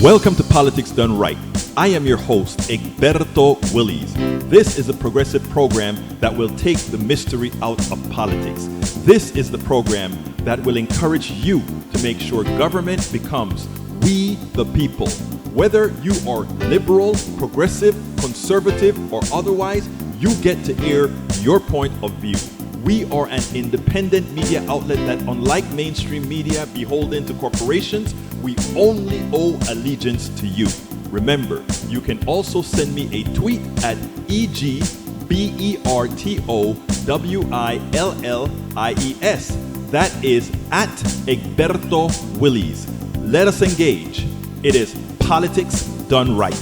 Welcome to Politics Done Right. I am your host, Egberto Willies. This is a progressive program that will take the mystery out of politics. This is the program that will encourage you to make sure government becomes we the people. Whether you are liberal, progressive, conservative, or otherwise, you get to air your point of view. We are an independent media outlet that, unlike mainstream media beholden to corporations, we only owe allegiance to you. Remember, you can also send me a tweet at EGBERTOWILLIES. That is at Egberto Willies. Let us engage. It is Politics Done Right.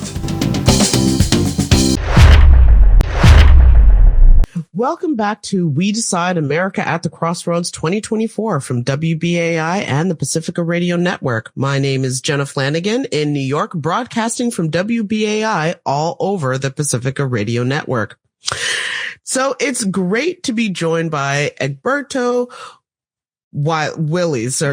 Welcome back to We Decide America at the Crossroads 2024 from WBAI and the Pacifica Radio Network. My name is Jenna Flanagan in New York, broadcasting from WBAI all over the Pacifica Radio Network. So it's great to be joined by Egberto Willies,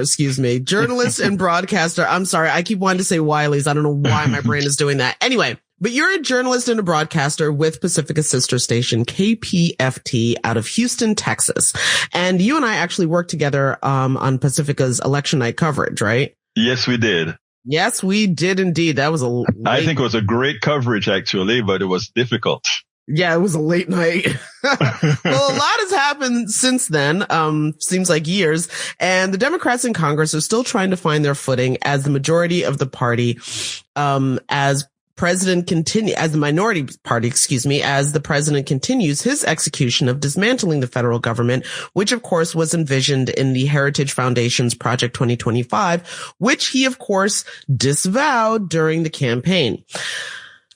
journalist and broadcaster. I'm sorry, I keep wanting to say Wileys. I don't know why my brain is doing that. Anyway. But you're a journalist and a broadcaster with Pacifica's sister station, KPFT, out of Houston, Texas. And you and I actually worked together on Pacifica's election night coverage, right? Yes, we did. Yes, we did indeed. That was I think it was a great coverage, actually, but it was difficult. Yeah, it was a late night. Well, a lot has happened since then, seems like years. And the Democrats in Congress are still trying to find their footing as the majority of the party, as the minority party, as the president continues his execution of dismantling the federal government, which of course was envisioned in the Heritage Foundation's Project 2025, which he of course disavowed during the campaign.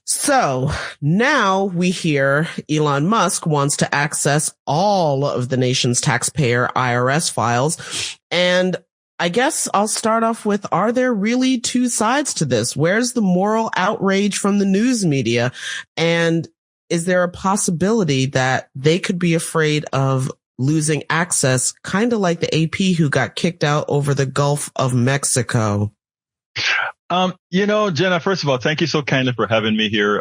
So now we hear Elon Musk wants to access all of the nation's taxpayer IRS files. And I guess I'll start off with, are there really two sides to this? Where's the moral outrage from the news media? And is there a possibility that they could be afraid of losing access, kind of like the AP who got kicked out over the Gulf of Mexico? Jenna, first of all, thank you so kindly for having me here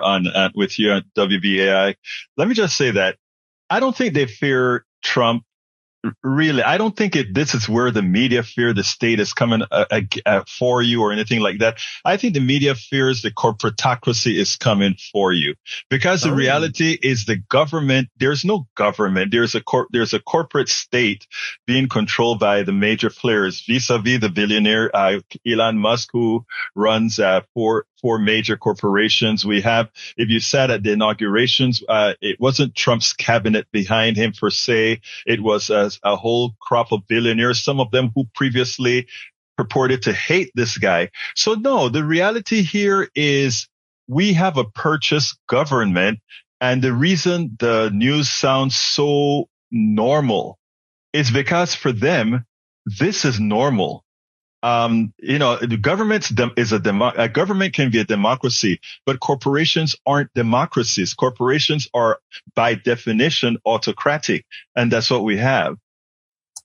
with you at WBAI. Let me just say that I don't think they fear Trump. Really, I don't think this is where the media fear the state is coming for you or anything like that. I think the media fears the corporatocracy is coming for you, because the reality is the government. There's no government. There's a corporate state being controlled by the major players, vis-a-vis the billionaire Elon Musk, who runs four major corporations. We have, if you sat at the inaugurations, it wasn't Trump's cabinet behind him per se. It was a whole crop of billionaires, some of them who previously purported to hate this guy. So no, the reality here is we have a purchased government. And the reason the news sounds so normal is because for them, this is normal. The government a government can be a democracy, but corporations aren't democracies. Corporations are by definition autocratic, and that's what we have.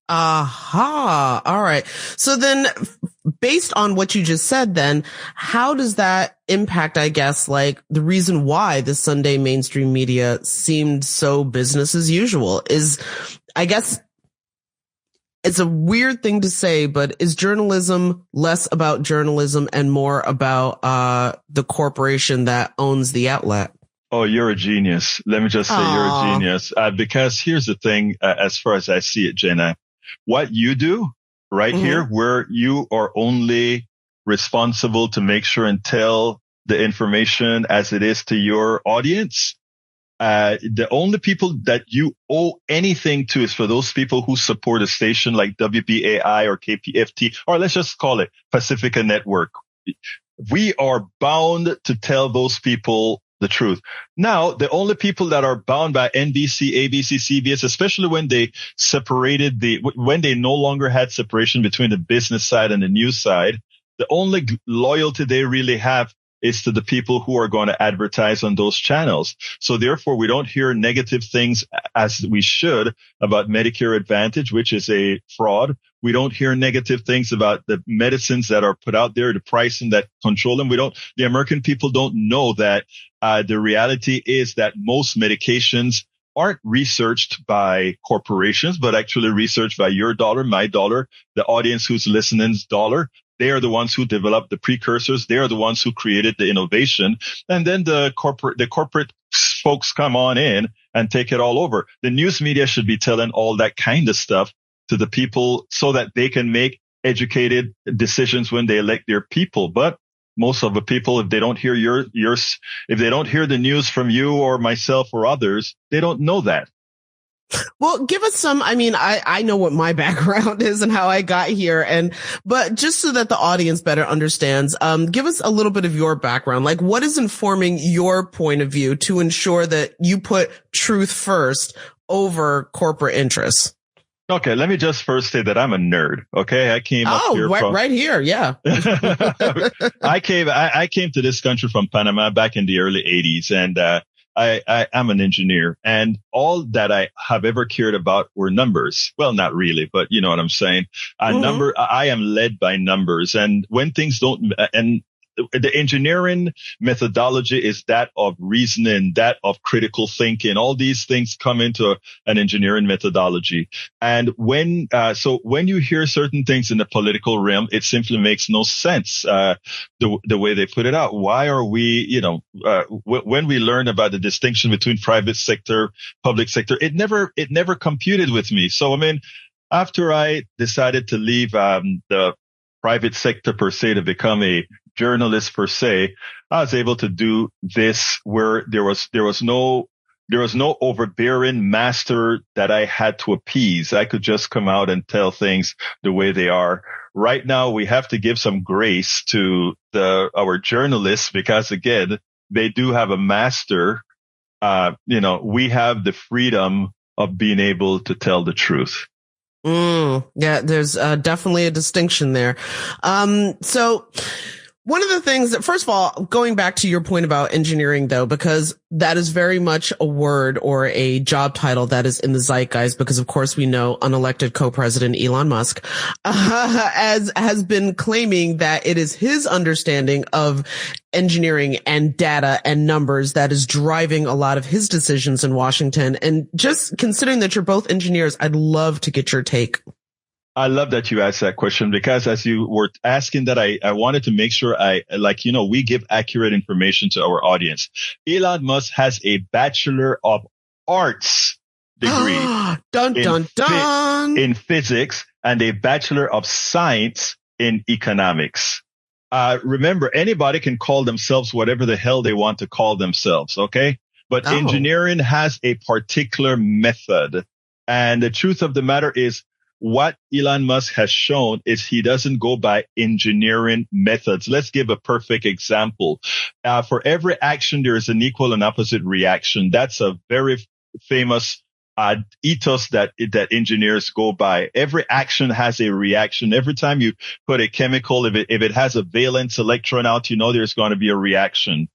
Aha. All right. So then, based on what you just said, then how does that impact, I guess, like the reason why the Sunday mainstream media seemed so business as usual is, I guess, it's a weird thing to say, but is journalism less about journalism and more about the corporation that owns the outlet? Oh, you're a genius. Let me just say you're a genius. Because here's the thing, as far as I see it, Jenna, what you do right here, where you are only responsible to make sure and tell the information as it is to your audience. The only people that you owe anything to is for those people who support a station like WBAI or KPFT, or let's just call it Pacifica Network. We are bound to tell those people the truth. Now, the only people that are bound by NBC, ABC, CBS, especially when they when they no longer had separation between the business side and the news side, the only loyalty they really have is to the people who are going to advertise on those channels. So therefore, we don't hear negative things as we should about Medicare Advantage, which is a fraud. We don't hear negative things about the medicines that are put out there, the pricing that control them. The American people don't know that the reality is that most medications aren't researched by corporations, but actually researched by your dollar, my dollar, the audience who's listening's dollar. They are the ones who developed the precursors. They are the ones who created the innovation. And then the corporate folks come on in and take it all over. The news media should be telling all that kind of stuff to the people so that they can make educated decisions when they elect their people. But most of the people, if they don't hear if they don't hear the news from you or myself or others, they don't know that. Well, give us some, I know what my background is and how I got here, but just so that the audience better understands, give us a little bit of your background. Like, what is informing your point of view to ensure that you put truth first over corporate interests? Okay, let me just first say that I'm a nerd. Okay, I came up here right here, yeah. I came to this country from Panama back in the early 80s, and I'm an engineer, and all that I have ever cared about were numbers. Well, not really, but you know what I'm saying. I am led by numbers, and when things don't, and the engineering methodology is that of reasoning, that of critical thinking. All these things come into an engineering methodology. And when you hear certain things in the political realm, it simply makes no sense, the way they put it out. Why are we, when we learn about the distinction between private sector, public sector, it never computed with me. So, after I decided to leave, the private sector per se to become a journalist per se, I was able to do this where there was no overbearing master that I had to appease. I could just come out and tell things the way they are. Right now, we have to give some grace to our journalists because, again, they do have a master. We have the freedom of being able to tell the truth. Yeah, there's definitely a distinction there. So one of the things that, first of all, going back to your point about engineering, though, because that is very much a word or a job title that is in the zeitgeist, because of course we know unelected co-president Elon Musk has been claiming that it is his understanding of engineering and data and numbers that is driving a lot of his decisions in Washington. And just considering that you're both engineers, I'd love to get your take. I love that you asked that question because as you were asking that, I wanted to make sure we give accurate information to our audience. Elon Musk has a Bachelor of Arts degree in physics and a Bachelor of Science in economics. Remember, anybody can call themselves whatever the hell they want to call themselves. Okay. But engineering has a particular method. And the truth of the matter is, what Elon Musk has shown is he doesn't go by engineering methods. Let's give a perfect example. For every action, there is an equal and opposite reaction. That's a very famous ethos that engineers go by. Every action has a reaction. Every time you put a chemical, if it has a valence electron out, there's going to be a reaction.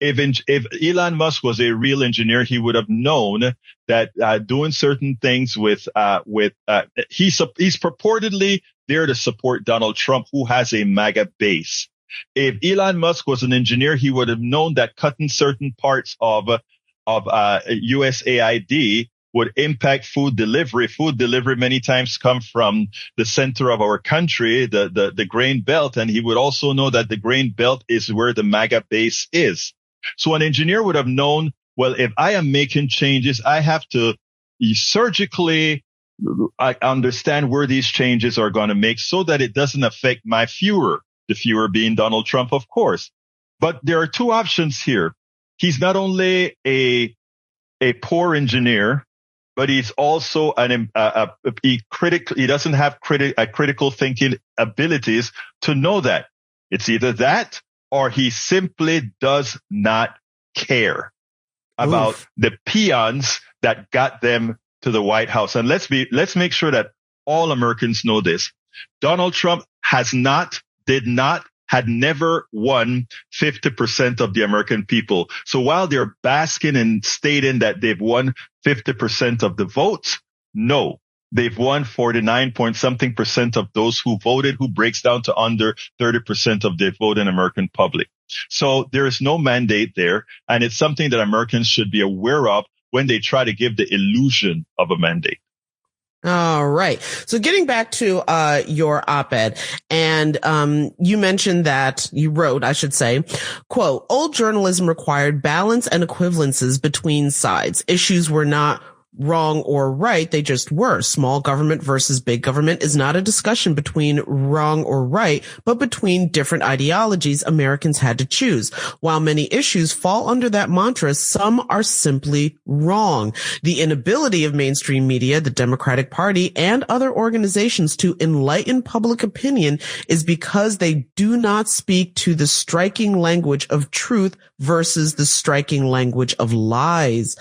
If Elon Musk was a real engineer, he would have known that doing certain things he's purportedly there to support Donald Trump, who has a MAGA base. If Elon Musk was an engineer, he would have known that cutting certain parts of USAID would impact food delivery. Food delivery many times come from the center of our country, the grain belt. And he would also know that the grain belt is where the MAGA base is. So an engineer would have known, well, if I am making changes, I have to surgically understand where these changes are going to make so that it doesn't affect my Führer, the Führer being Donald Trump, of course. But there are two options here. He's not only a poor engineer, but he's also he doesn't have critical thinking abilities to know that. It's either that or he simply does not care about the peons that got them to the White House. And let's make sure that all Americans know this. Donald Trump did not had never won 50% of the American people. So while they're basking and stating that they've won 50% of the votes, no, they've won 49 point something percent of those who voted, who breaks down to under 30% of the voting American public. So there is no mandate there. And it's something that Americans should be aware of when they try to give the illusion of a mandate. All right. So getting back to your op-ed, and you mentioned that you wrote, I should say, quote, old journalism required balance and equivalences between sides. Issues were not wrong or right. They just were. Small government versus big government is not a discussion between wrong or right, but between different ideologies Americans had to choose. While many issues fall under that mantra, some are simply wrong. The inability of mainstream media, the Democratic Party, and other organizations to enlighten public opinion is because they do not speak to the striking language of truth versus the striking language of lies.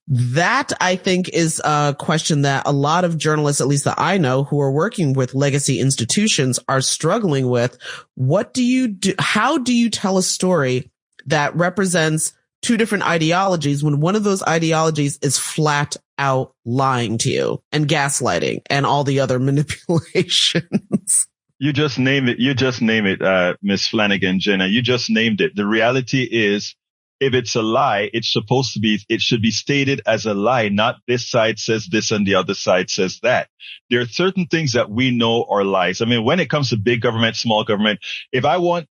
That, I think, is a question that a lot of journalists, at least that I know, who are working with legacy institutions are struggling with. What do you do? How do you tell a story that represents two different ideologies when one of those ideologies is flat out lying to you and gaslighting and all the other manipulations? You just name it. You just name it, Miss Flanagan, Jenna. You just named it. The reality is, if it's a lie, it should be stated as a lie, not this side says this and the other side says that. There are certain things that we know are lies. I mean, when it comes to big government, small government, if I want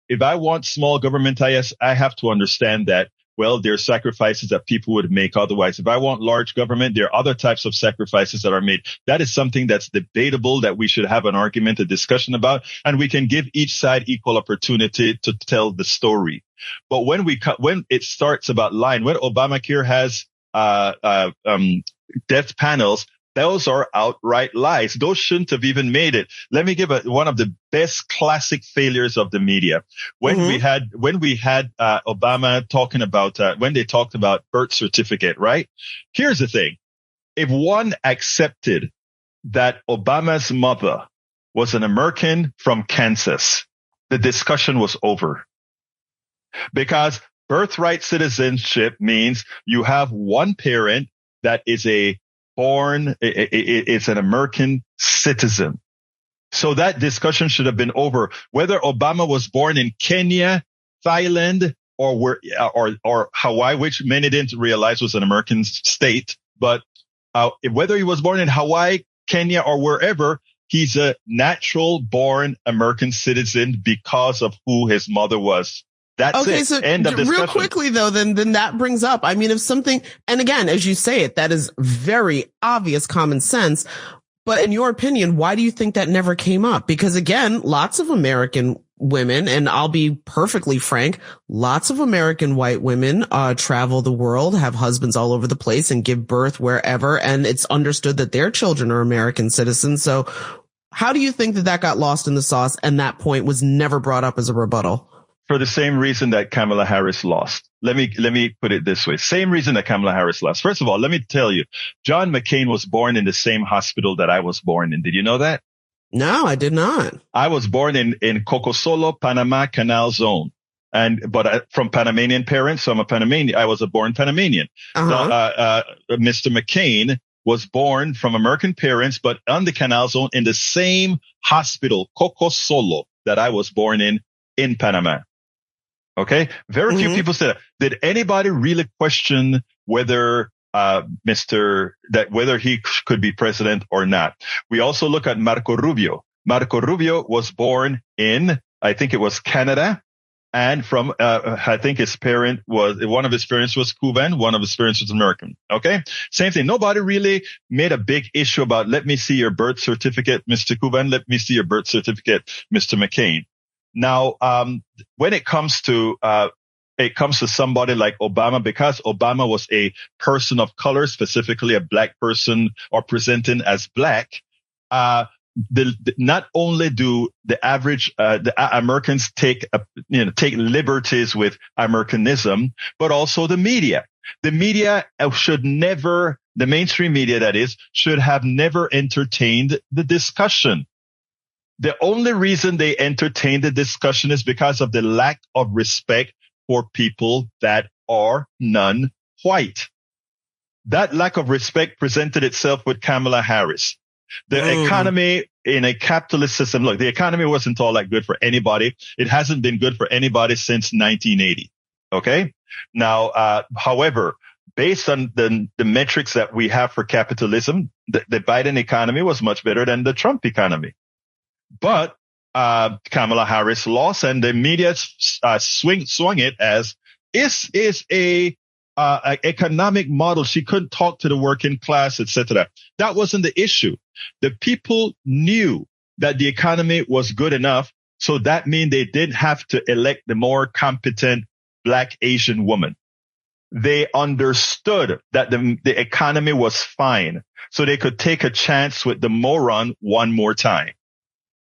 small government, I have to understand that, well, there are sacrifices that people would make otherwise. If I want large government, there are other types of sacrifices that are made. That is something that's debatable, that we should have an argument, a discussion about, and we can give each side equal opportunity to tell the story. But when it starts about lying, when Obamacare has death panels, those are outright lies. Those shouldn't have even made it. Let me give one of the best classic failures of the media. When we had Obama talking about, when they talked about birth certificate, right? Here's the thing. If one accepted that Obama's mother was an American from Kansas, the discussion was over. Because birthright citizenship means you have one parent that is it's an American citizen. So that discussion should have been over. Whether Obama was born in Kenya, Thailand, or Hawaii, which many didn't realize was an American state, but whether he was born in Hawaii, Kenya, or wherever, he's a natural born American citizen because of who his mother was. That's okay, it. so End of discussion. Real quickly though, then that brings up, I mean, if something, and again, as you say it, that is very obvious common sense. But in your opinion, why do you think that never came up? Because again, lots of American women, and I'll be perfectly frank, lots of American white women travel the world, have husbands all over the place, and give birth wherever, and it's understood that their children are American citizens. So how do you think that got lost in the sauce and that point was never brought up as a rebuttal? For the same reason that Kamala Harris lost. Let me put it this way. Same reason that Kamala Harris lost. First of all, let me tell you, John McCain was born in the same hospital that I was born in. Did you know that? No, I did not. I was born in Cocosolo, Panama Canal Zone. But from Panamanian parents, so I'm a Panamanian. I was a born Panamanian. Mr. McCain was born from American parents, but on the Canal Zone in the same hospital, Cocosolo, that I was born in Panama. Okay. Very few people said that. Did anybody really question whether whether he could be president or not? We also look at Marco Rubio. Marco Rubio was born in, I think it was Canada, and from I think one of his parents was Cuban, one of his parents was American. Okay. Same thing. Nobody really made a big issue about, let me see your birth certificate, Mr. Cuban. Let me see your birth certificate, Mr. McCain. Now, when it comes to somebody like Obama, because Obama was a person of color, specifically a black person or presenting as black, not only do the average, Americans take liberties with Americanism, but also the media. The media the mainstream media, that is, should have never entertained the discussion. The only reason they entertained the discussion is because of the lack of respect for people that are non-white. That lack of respect presented itself with Kamala Harris. The economy in a capitalist system, look, the economy wasn't all that good for anybody. It hasn't been good for anybody since 1980. Okay. Now, however, based on the metrics that we have for capitalism, the Biden economy was much better than the Trump economy. But Kamala Harris lost, and the media swung it as this is a economic model. She couldn't talk to the working class, etc. That wasn't the issue. The people knew that the economy was good enough, so that means they didn't have to elect the more competent Black Asian woman. They understood that the economy was fine, so they could take a chance with the moron one more time.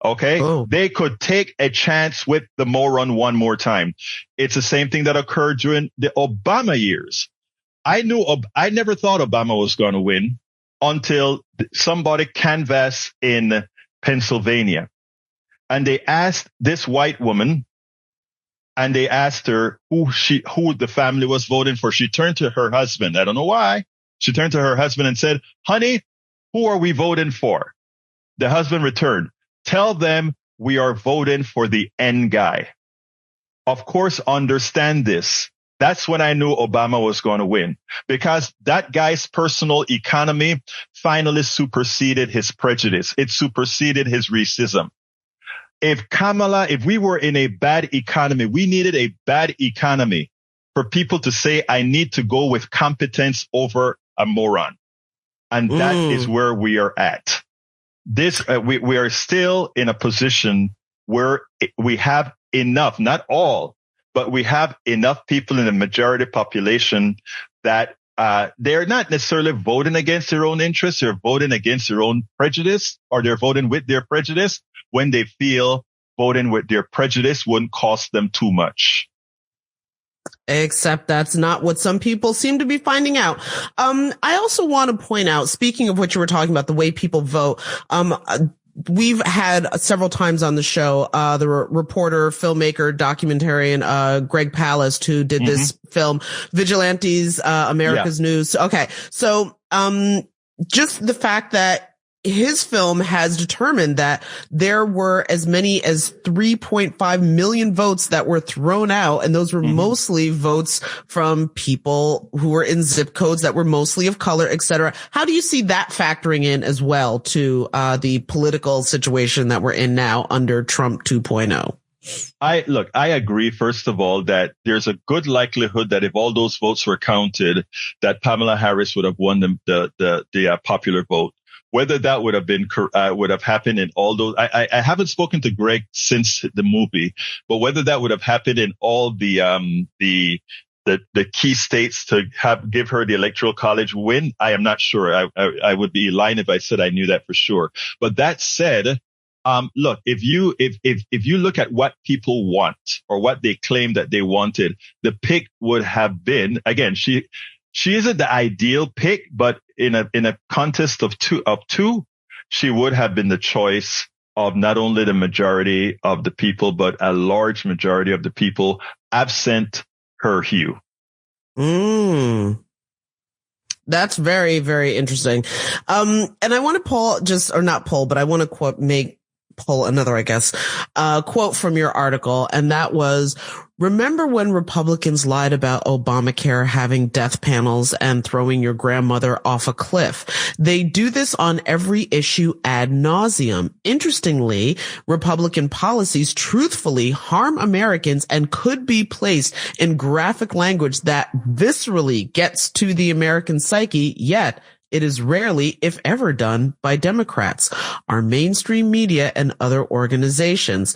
Okay. Oh. They could take a chance with the moron one more time. It's the same thing that occurred during the Obama years. I never thought Obama was going to win until somebody canvassed in Pennsylvania, and they asked this white woman, and they asked her who the family was voting for. She turned to her husband. I don't know why. She turned to her husband and said, "Honey, who are we voting for?" The husband returned, "Tell them we are voting for the N guy." Of course, understand this. That's when I knew Obama was going to win, because that guy's personal economy finally superseded his prejudice. It superseded his racism. If we were in a bad economy, we needed a bad economy for people to say, I need to go with competence over a moron. And that is where we are at. We are still in a position where we have enough, not all, but we have enough people in the majority population that they're not necessarily voting against their own interests. They're voting against their own prejudice, or they're voting with their prejudice when they feel voting with their prejudice wouldn't cost them too much. Except that's not what some people seem to be finding out. I also want to point out, speaking of what you were talking about, the way people vote, we've had several times on the show, the reporter, filmmaker, documentarian, Greg Palast, who did this film, Vigilantes, America's News. Okay. So, just the fact that his film has determined that there were as many as 3.5 million votes that were thrown out, and those were mostly votes from people who were in zip codes that were mostly of color, etc. How do you see that factoring in as well to the political situation that we're in now under Trump 2.0? I agree, first of all, that there's a good likelihood that if all those votes were counted, that Kamala Harris would have won the popular vote. Whether that would have happened in all those, I haven't spoken to Greg since the movie, but whether that would have happened in all the key states to give her the electoral college win, I am not sure. I would be lying if I said I knew that for sure. But that said, look, if you look at what people want or what they claim that they wanted, the pick would have been, again, she isn't the ideal pick, but in a contest of two, she would have been the choice of not only the majority of the people, but a large majority of the people absent her hue. That's very, very interesting. And I want to I want to pull another, I guess, quote from your article. And that was, remember when Republicans lied about Obamacare having death panels and throwing your grandmother off a cliff? They do this on every issue ad nauseum. Interestingly, Republican policies truthfully harm Americans and could be placed in graphic language that viscerally gets to the American psyche, yet it is rarely, if ever, done by Democrats, our mainstream media, and other organizations.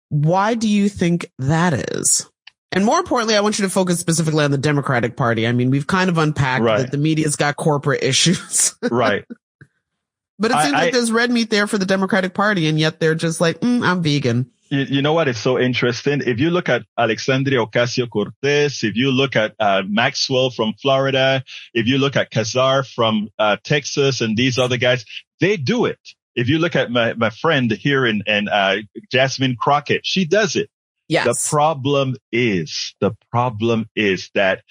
Why do you think that is? And more importantly, I want you to focus specifically on the Democratic Party. I mean, we've kind of unpacked that the media's got corporate issues. Right. But it seems like there's red meat there for the Democratic Party, and yet they're just like, I'm vegan. You know what is so interesting? If you look at Alexandria Ocasio-Cortez, if you look at Maxwell from Florida, if you look at Kazar from Texas and these other guys, they do it. If you look at my friend here in Jasmine Crockett, she does it. Yes. The problem is that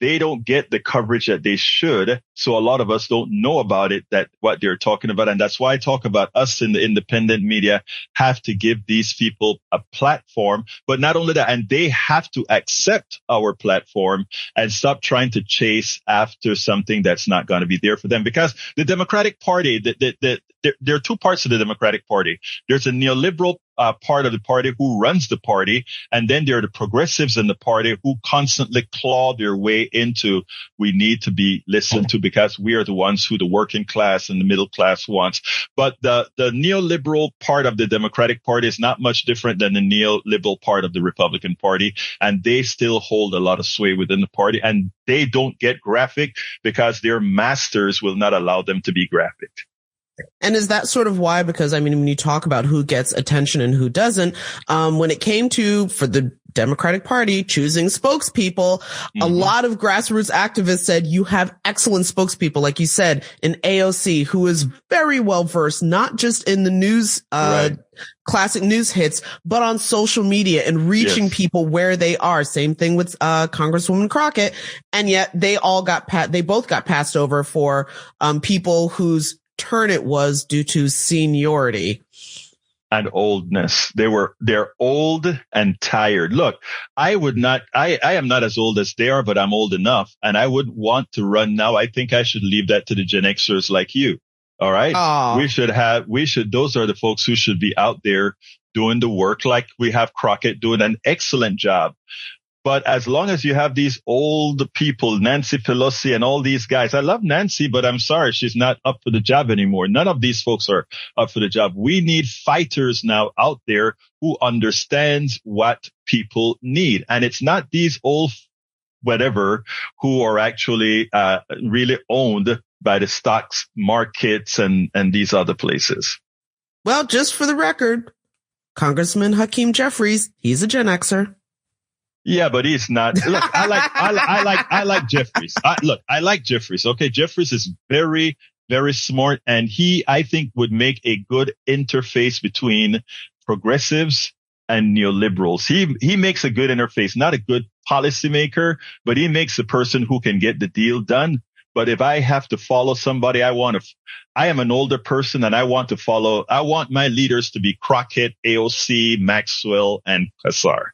they don't get the coverage that they should. So a lot of us don't know about it, that what they're talking about. And that's why I talk about us in the independent media have to give these people a platform. But not only that, and they have to accept our platform and stop trying to chase after something that's not going to be there for them. Because the Democratic Party, there are two parts of the Democratic Party. There's a neoliberal part of the party who runs the party. And then there are the progressives in the party who constantly claw their way into, we need to be listened to because we are the ones who the working class and the middle class wants. But the neoliberal part of the Democratic Party is not much different than the neoliberal part of the Republican Party. And they still hold a lot of sway within the party. And they don't get graphic because their masters will not allow them to be graphic. And is that sort of why? Because, I mean, when you talk about who gets attention and who doesn't, when it came to, for the Democratic Party, choosing spokespeople, a lot of grassroots activists said, you have excellent spokespeople, like you said, in AOC, who is very well versed, not just in the news, classic news hits, but on social media and reaching people where they are. Same thing with Congresswoman Crockett. And yet they both got passed over for people whose turn it was due to seniority and oldness. They're old and tired. Look, I am not as old as they are, but I'm old enough and I wouldn't want to run now. I think I should leave that to the Gen Xers like you. All right. Aww. Those are the folks who should be out there doing the work, like we have Crockett doing an excellent job. But as long as you have these old people, Nancy Pelosi and all these guys, I love Nancy, but I'm sorry, she's not up for the job anymore. None of these folks are up for the job. We need fighters now out there who understands what people need. And it's not these old whatever who are actually really owned by the stocks markets and these other places. Well, just for the record, Congressman Hakeem Jeffries, he's a Gen Xer. Yeah, but he's not. Look, I like Jeffries. I like Jeffries. Okay. Jeffries is very, very smart. And he, I think, would make a good interface between progressives and neoliberals. He makes a good interface, not a good policymaker, but he makes a person who can get the deal done. But if I have to follow somebody, I am an older person and I want my leaders to be Crockett, AOC, Maxwell, and Kassar.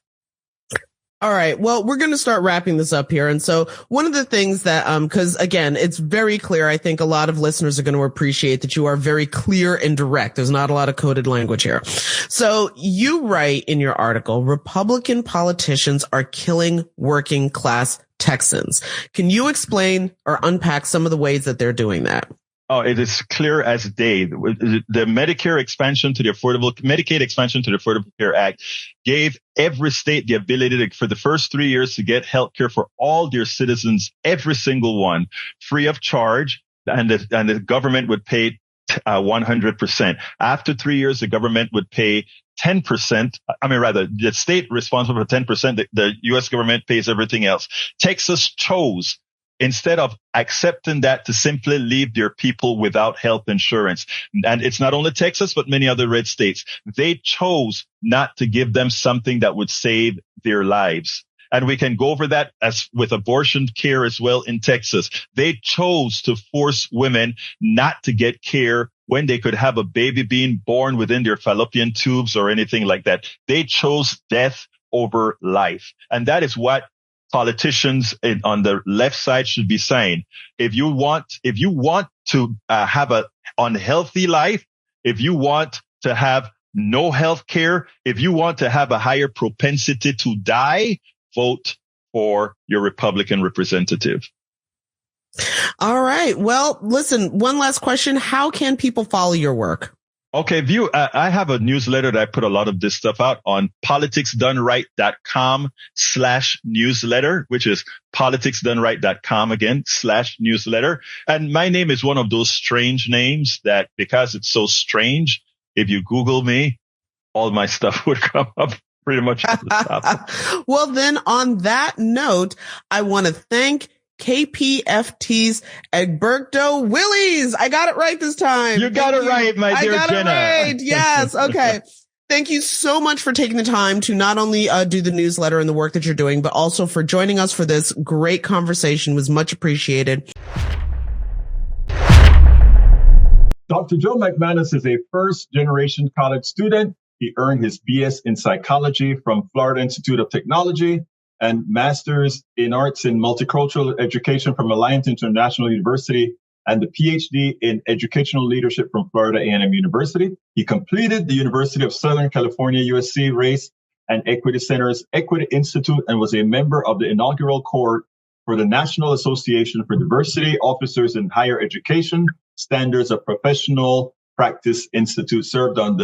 All right. Well, we're going to start wrapping this up here. And so one of the things that, cause again, it's very clear. I think a lot of listeners are going to appreciate that you are very clear and direct. There's not a lot of coded language here. So you write in your article, Republican politicians are killing working class Texans. Can you explain or unpack some of the ways that they're doing that? Oh, it is clear as day. The Medicaid expansion to the Affordable Care Act gave every state the ability to, for the first 3 years, to get health care for all their citizens, every single one, free of charge, and the government would pay 100%. After 3 years, the government would pay 10%. The state responsible for 10%. The U.S. government pays everything else. Texas chose, instead of accepting that, to simply leave their people without health insurance. And it's not only Texas, but many other red states. They chose not to give them something that would save their lives. And we can go over that as with abortion care as well in Texas. They chose to force women not to get care when they could have a baby being born within their fallopian tubes or anything like that. They chose death over life. And that is what politicians on the left side should be saying. If you want to have an unhealthy life, if you want to have no health care, if you want to have a higher propensity to die, vote for your Republican representative. All right. Well, listen, one last question. How can people follow your work? Okay, I have a newsletter that I put a lot of this stuff out on politicsdoneright.com/newsletter, which is politicsdoneright.com again /newsletter. And my name is one of those strange names that, because it's so strange, if you Google me, all my stuff would come up pretty much at the top. Well, then on that note, I want to thank KPFT's Egberto Willies. I got it right this time. You got it right, my dear Jenna. I got it right. Yes. Okay. Thank you so much for taking the time to not only do the newsletter and the work that you're doing, but also for joining us for this great conversation. It was much appreciated. Dr. Joe McManus is a first-generation college student. He earned his BS in psychology from Florida Institute of Technology and master's in arts in multicultural education from Alliance International University and the PhD in educational leadership from Florida A&M University. He completed the University of Southern California, USC Race and Equity Center's Equity Institute and was a member of the inaugural cohort for the National Association for Diversity Officers in Higher Education Standards of Professional Practice Institute. Served and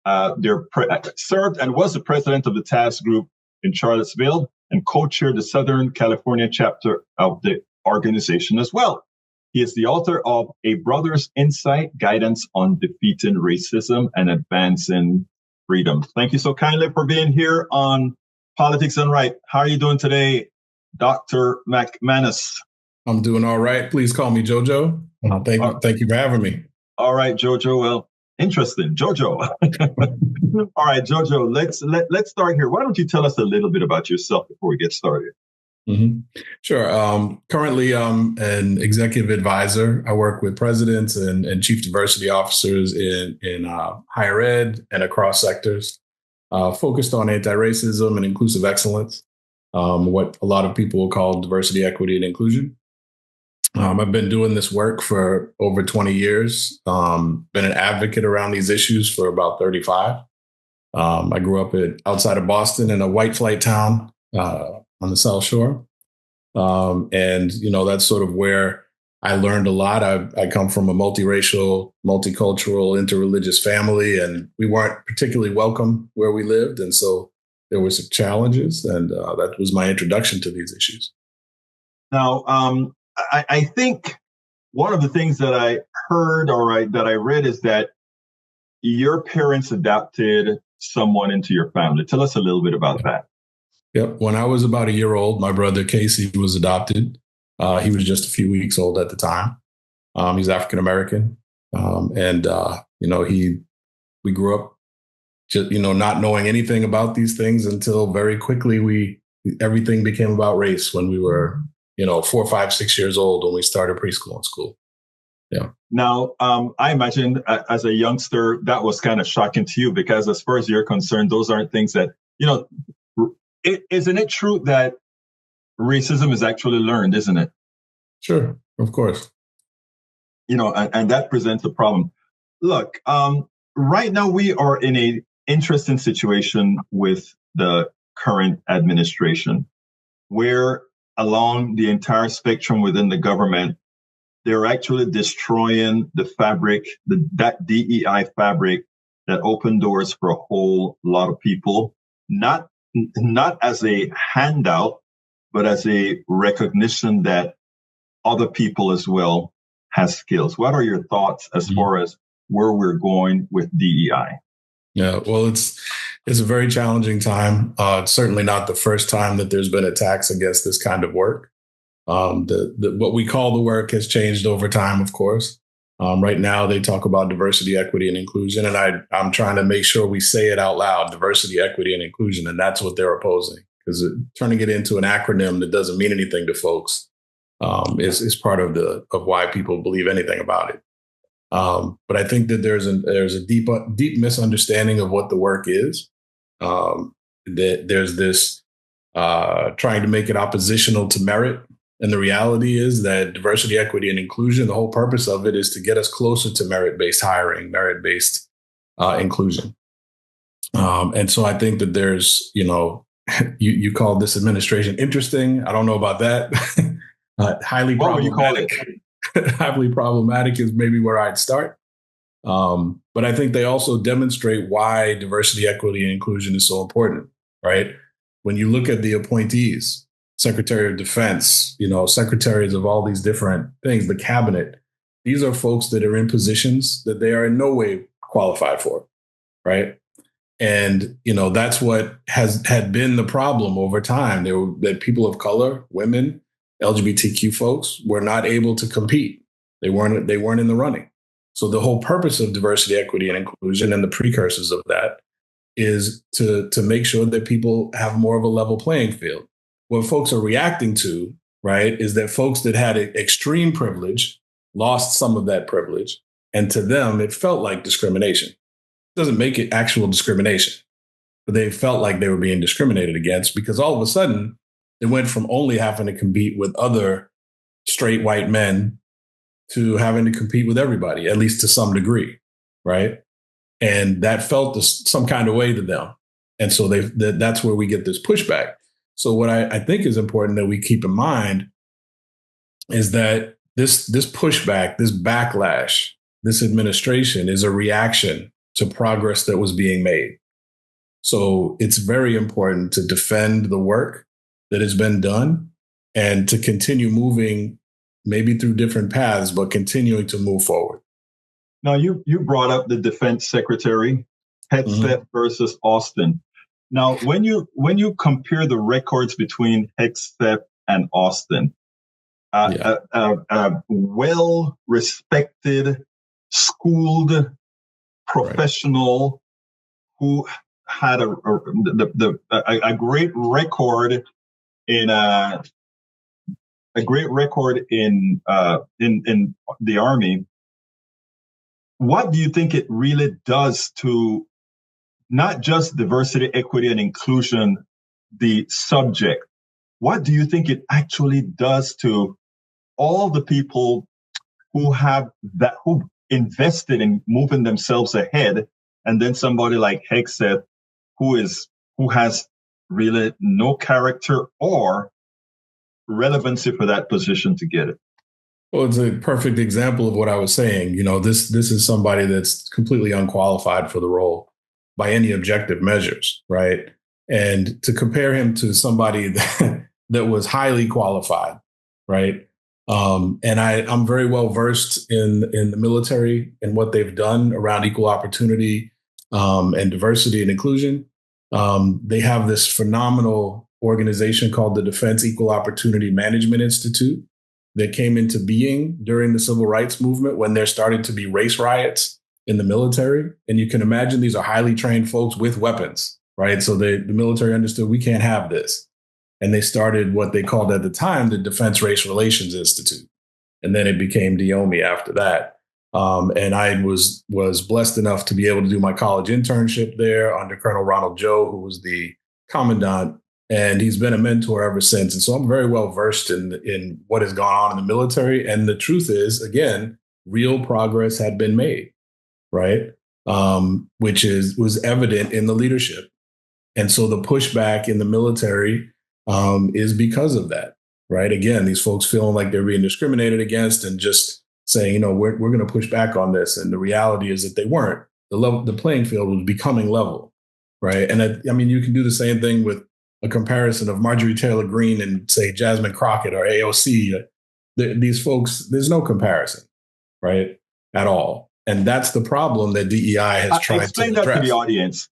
was the president of the task group in Charlottesville and co-chaired the Southern California chapter of the organization as well. He is the author of A Brother's Insight, Guidance on Defeating Racism and Advancing Freedom. Thank you so kindly for being here on Politics Done Right. How are you doing today, Dr. McManus? I'm doing all right. Please call me Jojo. Thank you for having me. All right, Jojo. Well, interesting. Jojo. All right, Jojo, let's start here. Why don't you tell us a little bit about yourself before we get started? Mm-hmm. Sure. Currently, I'm an executive advisor. I work with presidents and chief diversity officers in higher ed and across sectors, focused on antiracism and inclusive excellence, what a lot of people will call diversity, equity, and inclusion. I've been doing this work for over 20 years, been an advocate around these issues for about 35. I grew up outside of Boston in a white flight town on the South Shore. And, that's sort of where I learned a lot. I come from a multiracial, multicultural, interreligious family, and we weren't particularly welcome where we lived. And so there were some challenges, and that was my introduction to these issues. Now, I think one of the things that I heard, that I read is that your parents adopted someone into your family. Tell us a little bit about that. Yep. When I was about a year old, my brother Casey was adopted. He was just a few weeks old at the time. He's African American, and we grew up, just not knowing anything about these things until very quickly everything became about race when we were 4, 5, 6 years old when we started preschool and school. Yeah. Now, I imagine as a youngster that was kind of shocking to you because, as far as you're concerned, those aren't things that Isn't it true that racism is actually learned, isn't it? Sure, of course. And that presents a problem. Look, right now we are in an interesting situation with the current administration, where along the entire spectrum within the government, they're actually destroying the fabric, that DEI fabric that opened doors for a whole lot of people, not as a handout, but as a recognition that other people as well has skills. What are your thoughts as far as where we're going with DEI? Yeah, well, it's a very challenging time. It's certainly not the first time that there's been attacks against this kind of work. What we call the work has changed over time, of course. Right now, they talk about diversity, equity, and inclusion, and I'm trying to make sure we say it out loud: diversity, equity, and inclusion, and that's what they're opposing. Because turning it into an acronym that doesn't mean anything to folks is part of why people believe anything about it. But I think that there's a deep misunderstanding of what the work is. That there's this trying to make it oppositional to merit. And the reality is that diversity, equity, and inclusion, the whole purpose of it is to get us closer to merit-based hiring, merit-based inclusion. And so I think that there's, you call this administration interesting. I don't know about that. Highly problematic. Highly problematic is maybe where I'd start. But I think they also demonstrate why diversity, equity, and inclusion is so important, right? When you look at the appointees, Secretary of Defense, secretaries of all these different things, the cabinet, these are folks that are in positions that they are in no way qualified for, right? And, that's what had been the problem over time. That people of color, women, LGBTQ folks were not able to compete. They weren't in the running. So the whole purpose of diversity, equity, and inclusion, and the precursors of that, is to make sure that people have more of a level playing field. What folks are reacting to, right, is that folks that had extreme privilege lost some of that privilege. And to them, it felt like discrimination. It doesn't make it actual discrimination, but they felt like they were being discriminated against because all of a sudden they went from only having to compete with other straight white men to having to compete with everybody, at least to some degree, right? And that felt some kind of way to them. And so that's where we get this pushback. So what I think is important that we keep in mind is that this pushback, this backlash, this administration is a reaction to progress that was being made. So it's very important to defend the work that has been done and to continue moving, maybe through different paths, but continuing to move forward. Now, you brought up the defense secretary, Hegseth versus Austin. Now, when you compare the records between Hegseth and Austin, well-respected, schooled professional who had a great record in the Army. What do you think it really does to not just diversity, equity, and inclusion, the subject? What do you think it actually does to all the people who invested in moving themselves ahead, and then somebody like Hegseth, who has really no character or relevancy for that position to get it? Well, it's a perfect example of what I was saying. You know, this is somebody that's completely unqualified for the role by any objective measures, right? And to compare him to somebody that was highly qualified, right? And I'm very well versed in the military and what they've done around equal opportunity and diversity and inclusion. They have this phenomenal organization called the Defense Equal Opportunity Management Institute that came into being during the civil rights movement when there started to be race riots in the military. And you can imagine these are highly trained folks with weapons, right? So the military understood we can't have this. And they started what they called at the time the Defense Race Relations Institute. And then it became DOMI after that. And I was blessed enough to be able to do my college internship there under Colonel Ronald Joe, who was the commandant. And he's been a mentor ever since. And so I'm very well versed in what has gone on in the military. And the truth is, again, real progress had been made, right? Which was evident in the leadership. And so the pushback in the military is because of that, right? Again, these folks feeling like they're being discriminated against and just saying, you know, we're going to push back on this. And the reality is that they weren't. The playing field was becoming level, right? And I mean, you can do the same thing with a comparison of Marjorie Taylor Greene and, say, Jasmine Crockett or AOC. These folks, there's no comparison, right, at all. And that's the problem that DEI has tried to address. Explain that to the audience.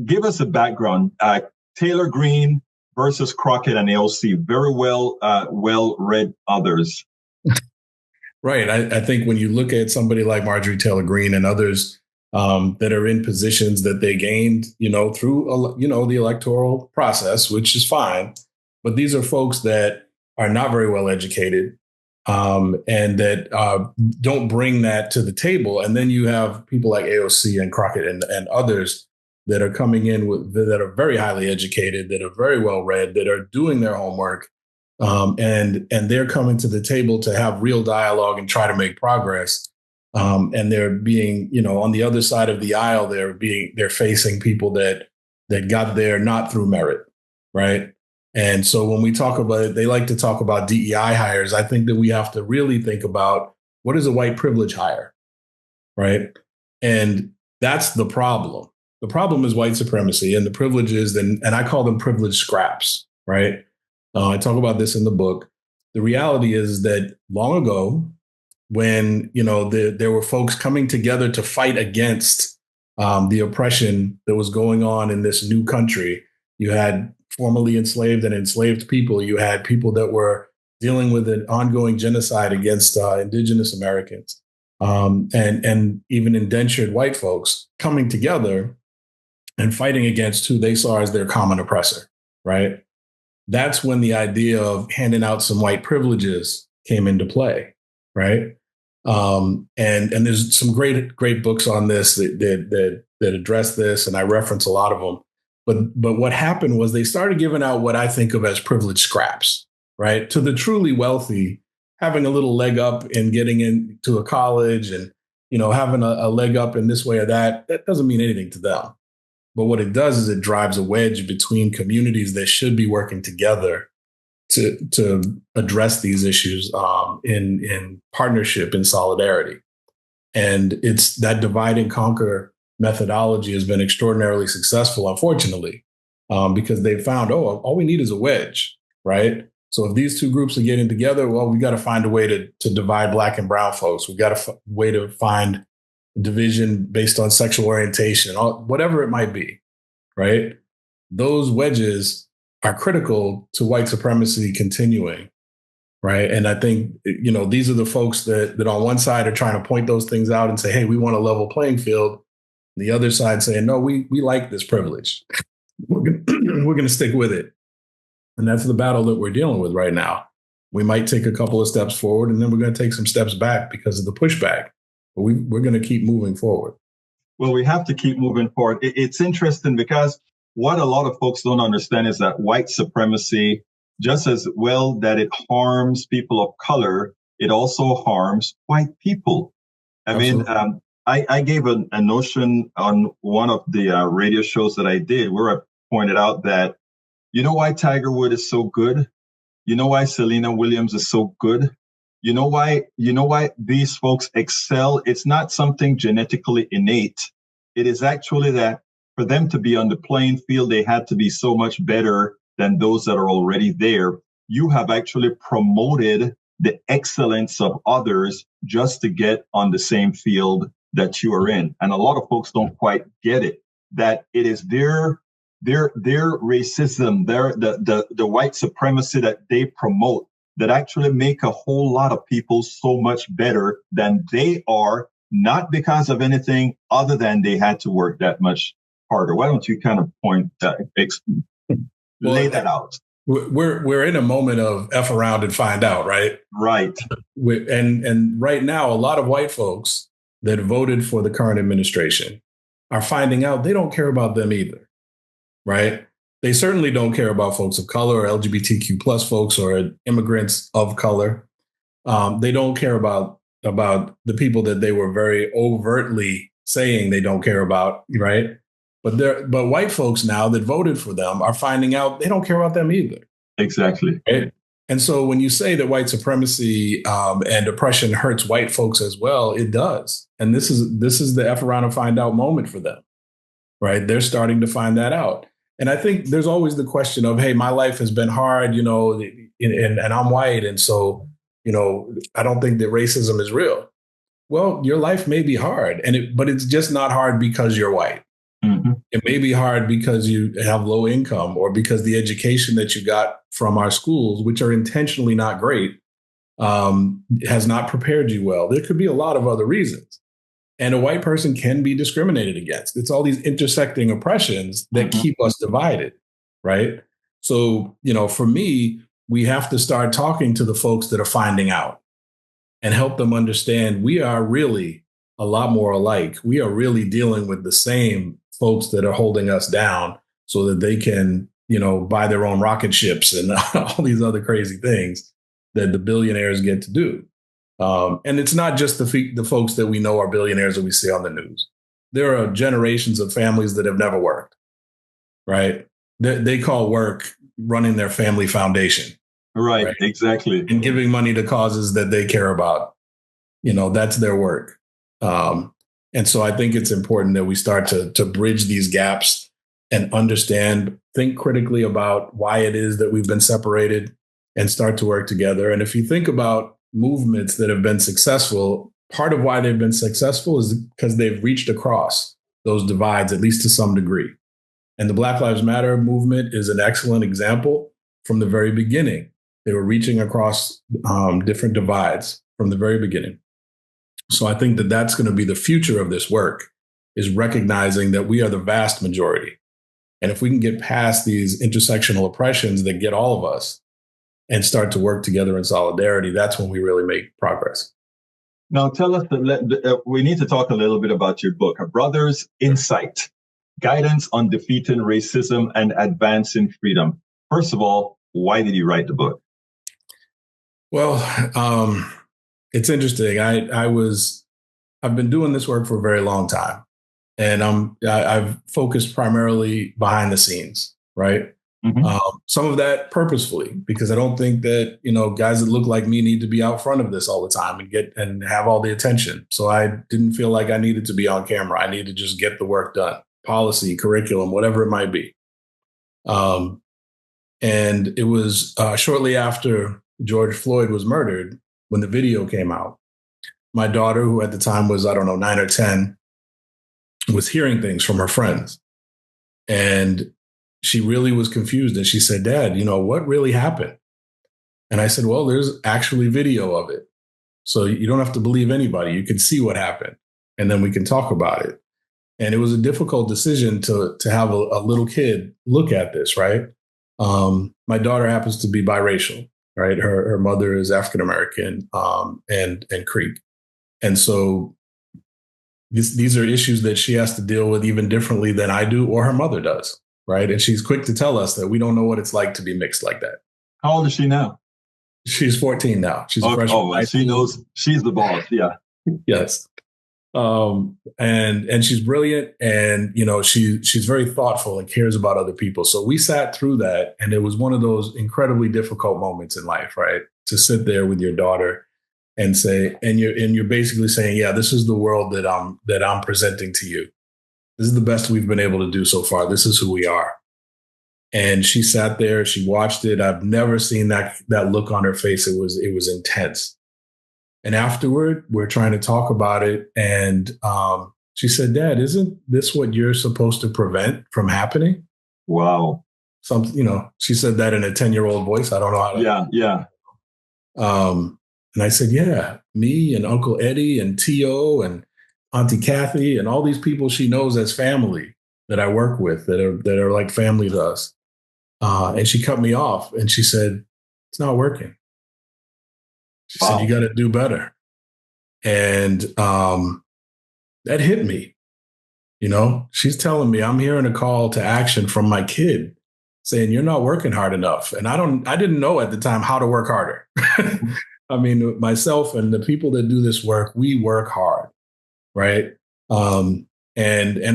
Give us a background. Taylor Greene versus Crockett and AOC, very well-read others. Right. I think when you look at somebody like Marjorie Taylor Greene and others that are in positions that they gained, through, the electoral process, which is fine. But these are folks that are not very well educated and that don't bring that to the table. And then you have people like AOC and Crockett and others that are coming in that are very highly educated, that are very well read, that are doing their homework. And they're coming to the table to have real dialogue and try to make progress. And they're being, on the other side of the aisle, they're facing people that got there not through merit, right? And so when we talk about it, they like to talk about DEI hires. I think that we have to really think about what is a white privilege hire, right? And that's the problem. The problem is white supremacy and the privileges, and I call them privilege scraps, right? I talk about this in the book. The reality is that long ago, when there were folks coming together to fight against the oppression that was going on in this new country, you had formerly enslaved and enslaved people. You had people that were dealing with an ongoing genocide against indigenous Americans, and even indentured white folks coming together and fighting against who they saw as their common oppressor, right? That's when the idea of handing out some white privileges came into play, right? And there's some great books on this that address this, and I reference a lot of them. But what happened was they started giving out what I think of as privileged scraps, right? To the truly wealthy, having a little leg up in getting into a college and, having a leg up in this way or that doesn't mean anything to them. But what it does is it drives a wedge between communities that should be working together to address these issues in partnership, in solidarity. And it's that divide and conquer methodology has been extraordinarily successful, unfortunately, because they've found, all we need is a wedge, right? So if these two groups are getting together, well, we got to find a way to divide Black and brown folks. We got a way to find division based on sexual orientation, whatever it might be, right? Those wedges are critical to white supremacy continuing, right? And I think, these are the folks that on one side are trying to point those things out and say, hey, we want a level playing field. The other side saying, no, we like this privilege. We're going to stick with it. And that's the battle that we're dealing with right now. We might take a couple of steps forward, and then we're going to take some steps back because of the pushback. But we're going to keep moving forward. Well, we have to keep moving forward. It's interesting because what a lot of folks don't understand is that white supremacy, just as well that it harms people of color, it also harms white people. I gave a notion on one of the radio shows that I did where I pointed out that, why Tiger Woods is so good? You know why Serena Williams is so good? You know why these folks excel? It's not something genetically innate. It is actually that for them to be on the playing field, they had to be so much better than those that are already there. You have actually promoted the excellence of others just to get on the same field that you are in. And a lot of folks don't quite get it, that it is their racism, the white supremacy that they promote that actually make a whole lot of people so much better than they are, not because of anything other than they had to work that much harder. Why don't you kind of lay that out? We're in a moment of F around and find out, right? Right. And right now, a lot of white folks that voted for the current administration are finding out they don't care about them either, right? They certainly don't care about folks of color or LGBTQ plus folks or immigrants of color. They don't care about the people that they were very overtly saying they don't care about, right? But white folks now that voted for them are finding out they don't care about them either. Exactly. Right? And so when you say that white supremacy and oppression hurts white folks as well, it does. And this is the F around and find out moment for them, right? They're starting to find that out. And I think there's always the question of, hey, my life has been hard, and I'm white. And so, I don't think that racism is real. Well, your life may be hard, but it's just not hard because you're white. Mm-hmm. It may be hard because you have low income or because the education that you got from our schools, which are intentionally not great, has not prepared you well. There could be a lot of other reasons. And a white person can be discriminated against. It's all these intersecting oppressions that keep us divided, right? So, for me, we have to start talking to the folks that are finding out and help them understand we are really a lot more alike. We are really dealing with the same folks that are holding us down so that they can, buy their own rocket ships and all these other crazy things that the billionaires get to do. And it's not just the folks that we know are billionaires that we see on the news. There are generations of families that have never worked, right? They call work running their family foundation. Right, exactly. And giving money to causes that they care about. That's their work. And so I think it's important that we start to bridge these gaps and understand, think critically about why it is that we've been separated and start to work together. And if you think about movements that have been successful, part of why they've been successful is because they've reached across those divides, at least to some degree. And the Black Lives Matter movement is an excellent example from the very beginning. They were reaching across different divides from the very beginning. So I think that that's going to be the future of this work, is recognizing that we are the vast majority. And if we can get past these intersectional oppressions that get all of us and start to work together in solidarity, that's when we really make progress. Now, tell us, we need to talk a little bit about your book, A Brother's Insight, Guidance on Defeating Racism and Advancing Freedom. First of all, why did you write the book? Well, it's interesting. I've been doing this work for a very long time, and I've focused primarily behind the scenes, right? Mm-hmm. Some of that purposefully, because I don't think that, guys that look like me need to be out front of this all the time and have all the attention. So I didn't feel like I needed to be on camera. I needed to just get the work done, policy, curriculum, whatever it might be. And it was shortly after George Floyd was murdered when the video came out. My daughter, who at the time was, 9 or 10, was hearing things from her friends. And she really was confused. And she said, Dad, what really happened? And I said, well, there's actually video of it. So you don't have to believe anybody. You can see what happened. And then we can talk about it. And it was a difficult decision to have a little kid look at this, right? My daughter happens to be biracial, right? Her mother is African-American and Creek. And so these are issues that she has to deal with even differently than I do or her mother does. Right. And she's quick to tell us that we don't know what it's like to be mixed like that. How old is she now? She's 14 now. She's a freshman. Oh, she knows she's the boss. Yeah. Yes. And she's brilliant. And, she's very thoughtful and cares about other people. So we sat through that. And it was one of those incredibly difficult moments in life, right? To sit there with your daughter and say, and you're basically saying, yeah, this is the world that I'm presenting to you. This is the best we've been able to do so far. This is who we are. And she sat there, she watched it. I've never seen that look on her face. It was intense. And afterward, we're trying to talk about it. And she said, Dad, isn't this what you're supposed to prevent from happening? Wow. She said that in a 10-year-old voice. I don't know how to. Yeah. And I said, yeah, me and Uncle Eddie and T.O. and Auntie Kathy and all these people she knows as family that I work with that are like family to us. And she cut me off and she said, it's not working. She said, you got to do better. And that hit me. She's telling me I'm hearing a call to action from my kid saying, you're not working hard enough. And I didn't know at the time how to work harder. I mean, myself and the people that do this work, we work hard. Right. And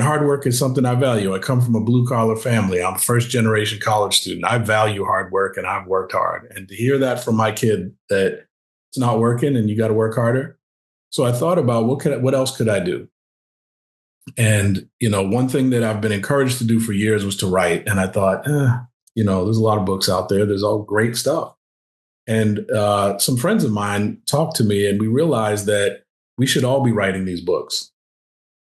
hard work is something I value. I come from a blue collar family. I'm a first generation college student. I value hard work and I've worked hard. And to hear that from my kid that it's not working and you got to work harder. So I thought about what else could I do? And, one thing that I've been encouraged to do for years was to write. And I thought, there's a lot of books out there. There's all great stuff. And some friends of mine talked to me and we realized that we should all be writing these books,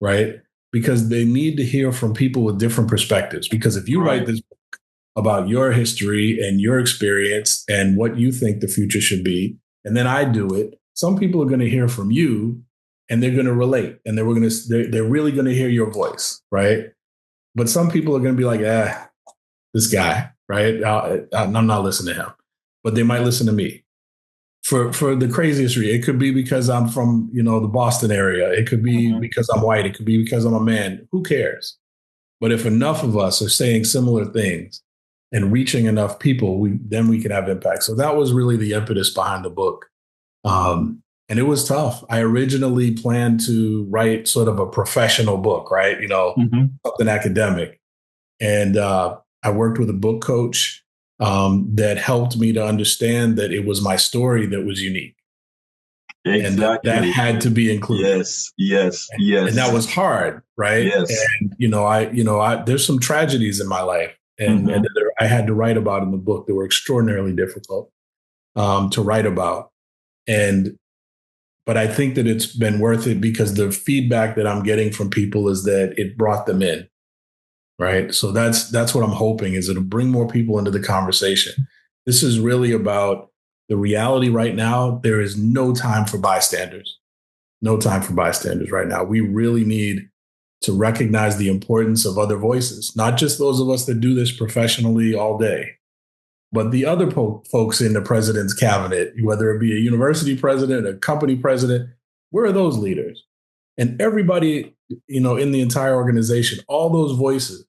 right? Because they need to hear from people with different perspectives. Because if you write this book about your history and your experience and what you think the future should be, and then I do it, some people are going to hear from you and they're going to relate and they're really going to hear your voice, right? But some people are going to be like, this guy, right? I'm not listening to him, but they might listen to me. For the craziest reason. It could be because I'm from, the Boston area. It could be because I'm white. It could be because I'm a man. Who cares? But if enough of us are saying similar things and reaching enough people, then we can have impact. So that was really the impetus behind the book. And it was tough. I originally planned to write sort of a professional book, right? Something academic. And I worked with a book coach that helped me to understand that it was my story that was unique. Exactly. And that had to be included. Yes. And that was hard, right? Yes. And, there's some tragedies in my life and that I had to write about in the book that were extraordinarily difficult to write about. But I think that it's been worth it because the feedback that I'm getting from people is that it brought them in. Right. So that's what I'm hoping is it'll bring more people into the conversation. This is really about the reality right now, there is no time for bystanders. No time for bystanders right now. We really need to recognize the importance of other voices, not just those of us that do this professionally all day, but the other folks in the president's cabinet, whether it be a university president, a company president, where are those leaders? And everybody, in the entire organization, all those voices.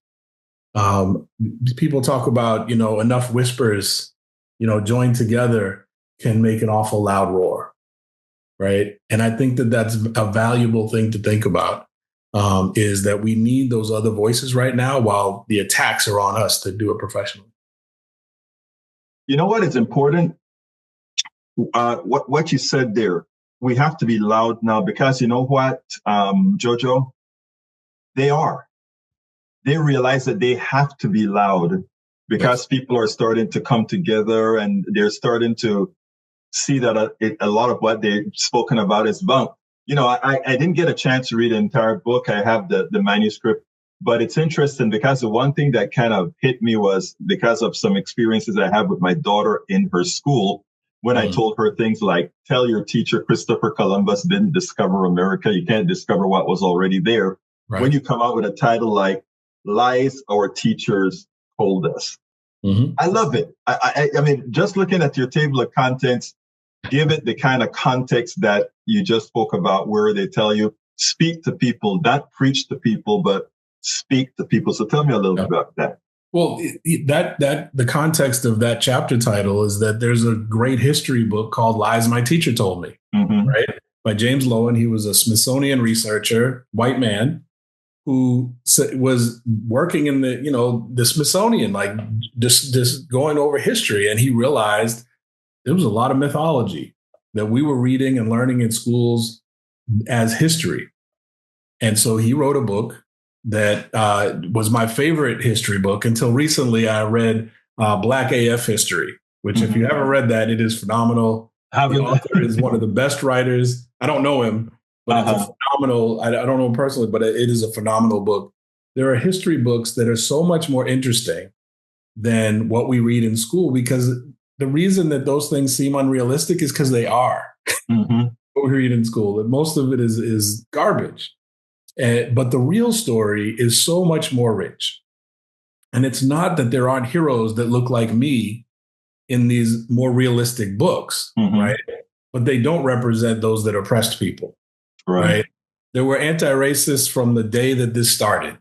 People talk about, enough whispers, joined together can make an awful loud roar, right? And I think that that's a valuable thing to think about, is that we need those other voices right now while the attacks are on us to do it professionally. You know what is important? What you said there, we have to be loud now because you know what, Jojo? They realize that they have to be loud because people are starting to come together and they're starting to see that a lot of what they've spoken about is bunk. I didn't get a chance to read the entire book. I have the manuscript, but it's interesting because the one thing that kind of hit me was because of some experiences I had with my daughter in her school when I told her things like, tell your teacher Christopher Columbus didn't discover America. You can't discover what was already there. Right. When you come out with a title like Lies Our Teachers Told Us. Mm-hmm. I love it. I mean, just looking at your table of contents, give it the kind of context that you just spoke about, where they tell you, speak to people, not preach to people, but speak to people. So tell me a little bit about that. Well, that the context of that chapter title is that there's a great history book called Lies My Teacher Told Me, right? By James Lowen. He was a Smithsonian researcher, white man, who was working in the Smithsonian, like just going over history. And he realized there was a lot of mythology that we were reading and learning in schools as history. And so he wrote a book that was my favorite history book until recently. I read Black AF History, which if you haven't read that, it is phenomenal. The author is one of the best writers. I don't know him, but it's a phenomenal, I don't know him personally, but it is a phenomenal book. There are history books that are so much more interesting than what we read in school, because the reason that those things seem unrealistic is because they are what we read in school. And most of it is garbage. But the real story is so much more rich. And it's not that there aren't heroes that look like me in these more realistic books, right? But they don't represent those that oppressed people, right? There were anti-racists from the day that this started.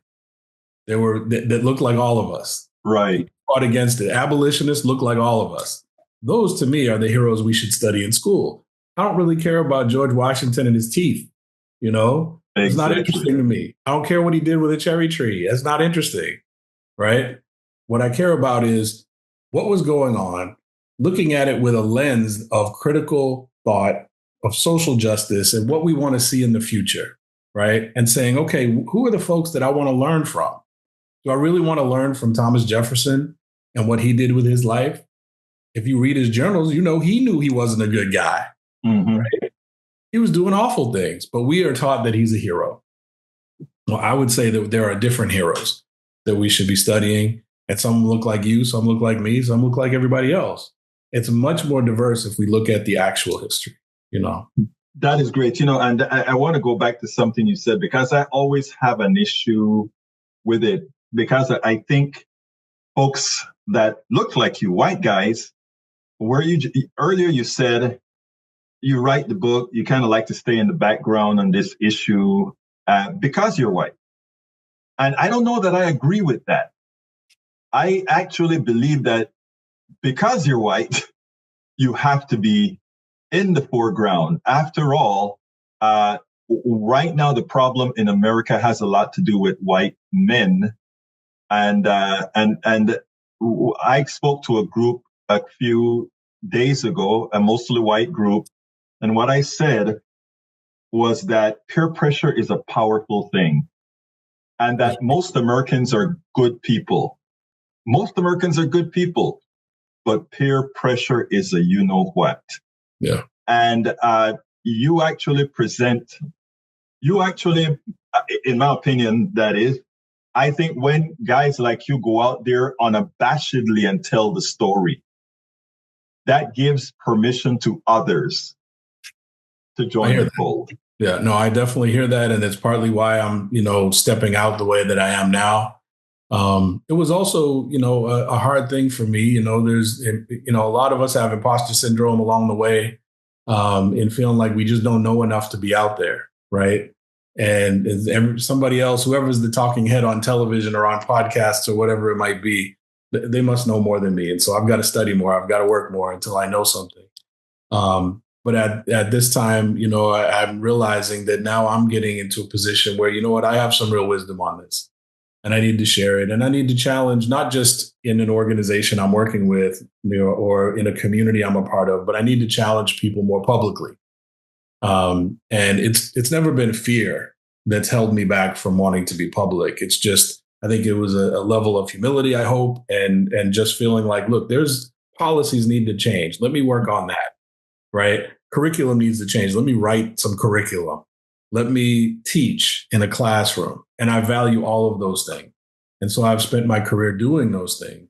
There were that looked like all of us. Right. Fought against it. Abolitionists look like all of us. Those, to me, are the heroes we should study in school. I don't really care about George Washington and his teeth, It's not interesting to me. I don't care what he did with a cherry tree. That's not interesting, right? What I care about is what was going on, looking at it with a lens of critical thought, of social justice, and what we want to see in the future, right? And saying, okay, who are the folks that I want to learn from? Do I really want to learn from Thomas Jefferson and what he did with his life? If you read his journals, he knew he wasn't a good guy, right? He was doing awful things, but we are taught that he's a hero. Well, I would say that there are different heroes that we should be studying. And some look like you, some look like me, some look like everybody else. It's much more diverse if we look at the actual history, That is great. And I want to go back to something you said, because I always have an issue with it, because I think folks that look like you, white guys, earlier you said, you write the book, you kind of like to stay in the background on this issue because you're white. And I don't know that I agree with that. I actually believe that because you're white, you have to be in the foreground. After all, right now, the problem in America has a lot to do with white men. And I spoke to a group a few days ago, a mostly white group. And what I said was that peer pressure is a powerful thing, and that most Americans are good people. Most Americans are good people, but peer pressure is a you-know-what. Yeah. And you actually, in my opinion, that is, I think when guys like you go out there unabashedly and tell the story, that gives permission to others to join the fold. Yeah, no, I definitely hear that. And it's partly why I'm, stepping out the way that I am now. It was also, a hard thing for me. There's, a lot of us have imposter syndrome along the way, in feeling like we just don't know enough to be out there, right? And somebody else, whoever's the talking head on television or on podcasts or whatever it might be, they must know more than me. And so I've got to study more. I've got to work more until I know something. But at this time, I'm realizing that now I'm getting into a position where, I have some real wisdom on this. And I need to share it. And I need to challenge, not just in an organization I'm working with, or in a community I'm a part of, but I need to challenge people more publicly. And it's never been fear that's held me back from wanting to be public. It's just, I think it was a level of humility, I hope, and just feeling like, look, there's policies need to change. Let me work on that, right? Curriculum needs to change. Let me write some curriculum. Let me teach in a classroom. And I value all of those things. And so I've spent my career doing those things.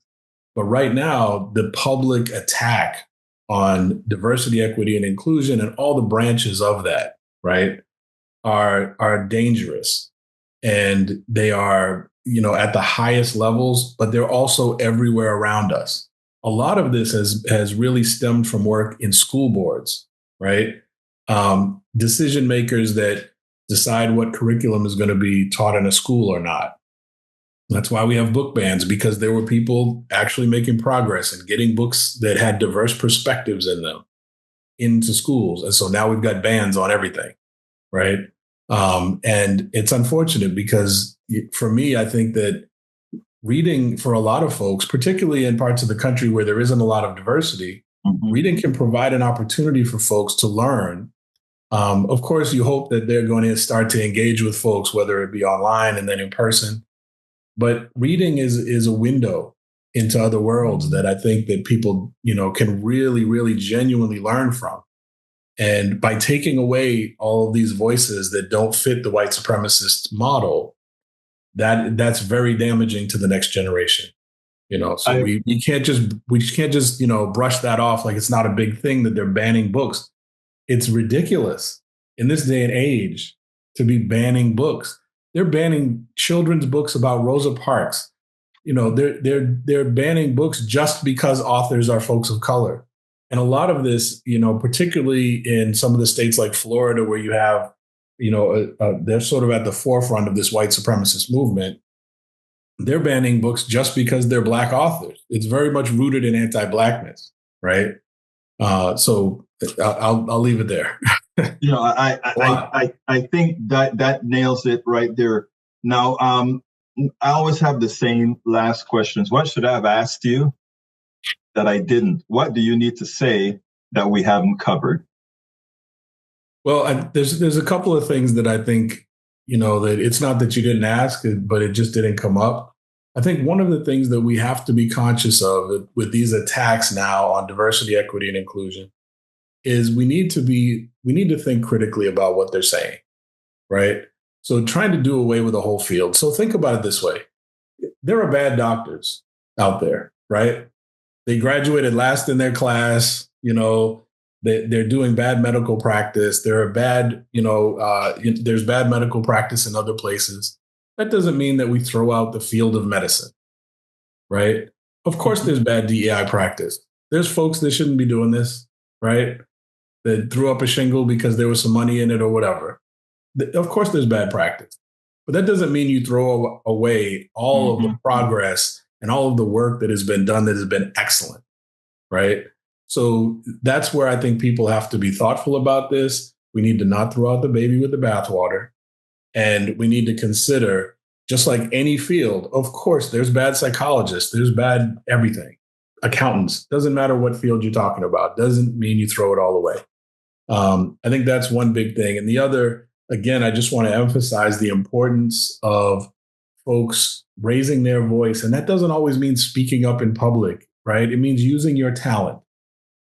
But right now, the public attack on diversity, equity, and inclusion and all the branches of that, right, are dangerous. And they are, at the highest levels, but they're also everywhere around us. A lot of this has really stemmed from work in school boards, right? Decision makers that decide what curriculum is going to be taught in a school or not. That's why we have book bans, because there were people actually making progress and getting books that had diverse perspectives in them into schools. And so now we've got bans on everything, right? And it's unfortunate because for me, I think that reading for a lot of folks, particularly in parts of the country where there isn't a lot of diversity, reading can provide an opportunity for folks to learn. Of course, you hope that they're going to start to engage with folks, whether it be online and then in person. But reading is a window into other worlds that I think that people, can really, really genuinely learn from. And by taking away all of these voices that don't fit the white supremacist model, that's very damaging to the next generation. So we can't just brush that off like it's not a big thing that they're banning books. It's ridiculous in this day and age to be banning books. They're banning children's books about Rosa Parks. They're banning books just because authors are folks of color. And a lot of this, particularly in some of the states like Florida, where you have, they're sort of at the forefront of this white supremacist movement. They're banning books just because they're Black authors. It's very much rooted in anti-Blackness, right? So I'll leave it there. I think that nails it right there. Now, I always have the same last questions. What should I have asked you that I didn't? What do you need to say that we haven't covered? Well, there's a couple of things that I think, that it's not that you didn't ask, but it just didn't come up. I think one of the things that we have to be conscious of with these attacks now on diversity, equity, and inclusion is we need to think critically about what they're saying, right? So trying to do away with the whole field. So think about it this way. There are bad doctors out there, right? They graduated last in their class, they're doing bad medical practice. There are bad, there's bad medical practice in other places. That doesn't mean that we throw out the field of medicine, right? Of course, there's bad DEI practice. There's folks that shouldn't be doing this, right? That threw up a shingle because there was some money in it or whatever. Of course, there's bad practice. But that doesn't mean you throw away all of the progress and all of the work that has been done that has been excellent, right? So that's where I think people have to be thoughtful about this. We need to not throw out the baby with the bathwater. And we need to consider, just like any field, of course, there's bad psychologists, there's bad everything. Accountants, doesn't matter what field you're talking about, doesn't mean you throw it all away. I think that's one big thing. And the other, again, I just want to emphasize the importance of folks raising their voice. And that doesn't always mean speaking up in public, right? It means using your talent,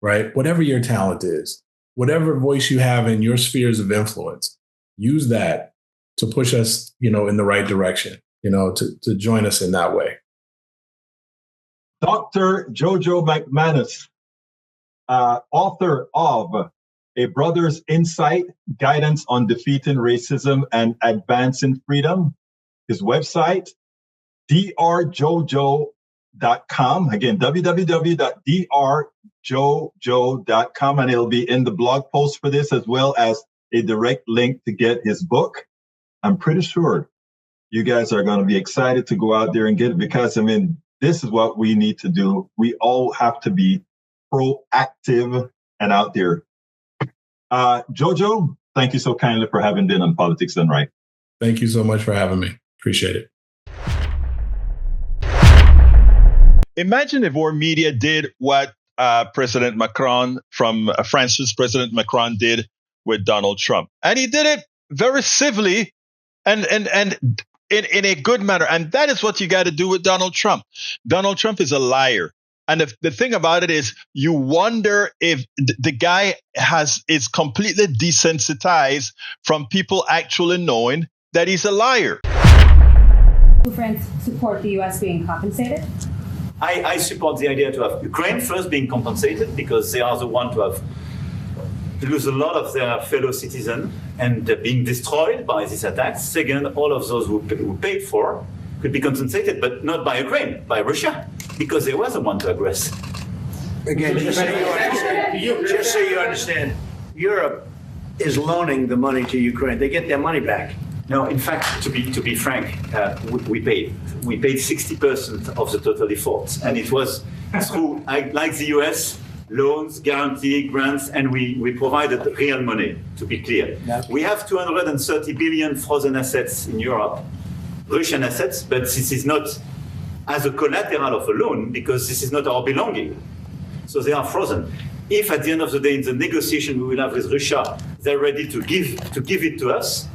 right? Whatever your talent is, whatever voice you have in your spheres of influence, use that to push us, in the right direction, to join us in that way. Dr. Jojo McManus, author of A Brother's Insight, Guidance on Defeating Racism and Advancing Freedom. His website, drjojo.com. Again, www.drjojo.com. And it'll be in the blog post for this, as well as a direct link to get his book. I'm pretty sure you guys are going to be excited to go out there and get it, because, I mean, this is what we need to do. We all have to be proactive and out there. Jojo, thank you so kindly for having been on Politics Done Right. Thank you so much for having me. Appreciate it. Imagine if our media did what President Macron from France's President Macron did with Donald Trump. And he did it very civilly and in a good manner. And that is what you got to do with Donald Trump. Donald Trump is a liar. And the thing about it is, you wonder if the guy is completely desensitized from people actually knowing that he's a liar. Do France support the U.S. being compensated? I support the idea to have Ukraine first being compensated, because they are the one to lose a lot of their fellow citizens and being destroyed by these attacks. Second, all of those who paid for could be compensated, but not by Ukraine, by Russia, because they were the one to aggress. Again, just so you understand, Europe is loaning the money to Ukraine. They get their money back. No, in fact, to be frank, we paid 60% of the total efforts, and it was through, like the US, loans, guarantee, grants, and we provided real money. To be clear, we have 230 billion frozen assets in Europe, Russian assets, but this is not as a collateral of a loan, because this is not our belonging. So they are frozen. If at the end of the day, in the negotiation we will have with Russia, they're ready to give it to us,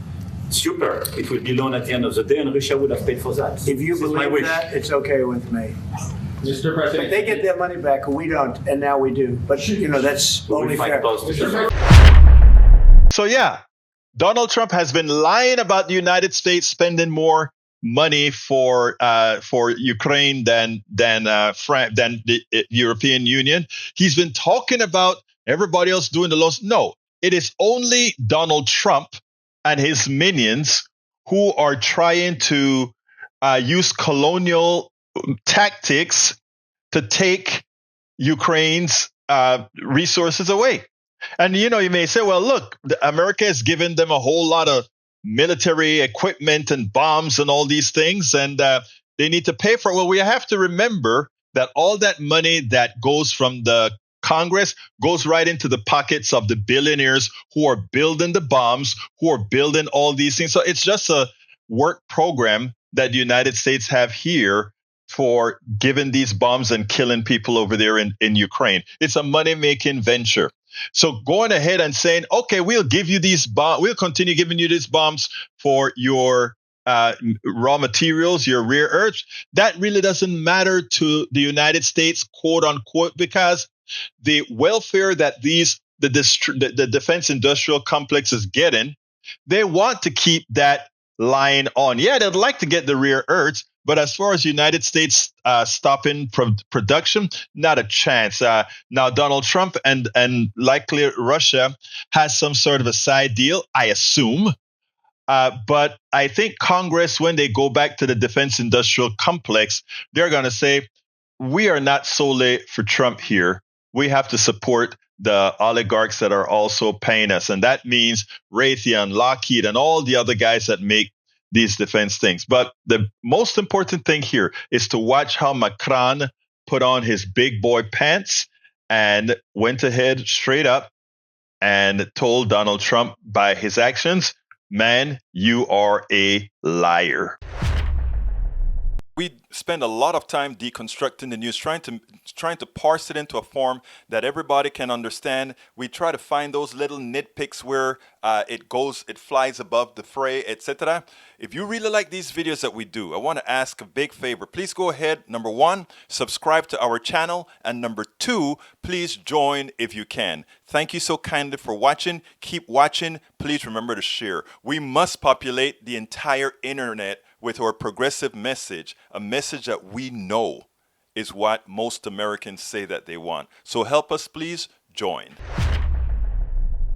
super. It will be loan at the end of the day, and Russia would have paid for that. If you believe that, it's okay with me. Mr. President, they get their money back, and we don't, and now we do. But that's only fair. So yeah, Donald Trump has been lying about the United States spending more money for Ukraine than the European Union. He's been talking about everybody else doing the loans. No, it is only Donald Trump and his minions who are trying to use colonial tactics to take Ukraine's resources away. And, you may say, well, look, America has given them a whole lot of military equipment and bombs and all these things, and they need to pay for it. Well, we have to remember that all that money that goes from the Congress goes right into the pockets of the billionaires who are building the bombs, who are building all these things. So it's just a work program that the United States have here for giving these bombs and killing people over there in Ukraine. It's a money-making venture. So going ahead and saying, okay, we'll give you these bombs, we'll continue giving you these bombs for your raw materials, your rare earths, that really doesn't matter to the United States, quote unquote, because the welfare that the defense industrial complex is getting, they want to keep that line on. Yeah, they'd like to get the rare earths, but as far as United States stopping production, not a chance. Now, Donald Trump and likely Russia has some sort of a side deal, I assume. But I think Congress, when they go back to the defense industrial complex, they're going to say, we are not solely for Trump here. We have to support the oligarchs that are also paying us. And that means Raytheon, Lockheed, and all the other guys that make these defense things. But the most important thing here is to watch how Macron put on his big boy pants and went ahead straight up and told Donald Trump by his actions, man, you are a liar. We spend a lot of time deconstructing the news, trying to parse it into a form that everybody can understand. We try to find those little nitpicks where it flies above the fray, etc. If you really like these videos that we do, I want to ask a big favor. Please go ahead. Number 1, subscribe to our channel. And number 2, please join if you can. Thank you so kindly for watching. Keep watching. Please remember to share. We must populate the entire internet with our progressive message, a message that we know is what most Americans say that they want. So help us, please. join.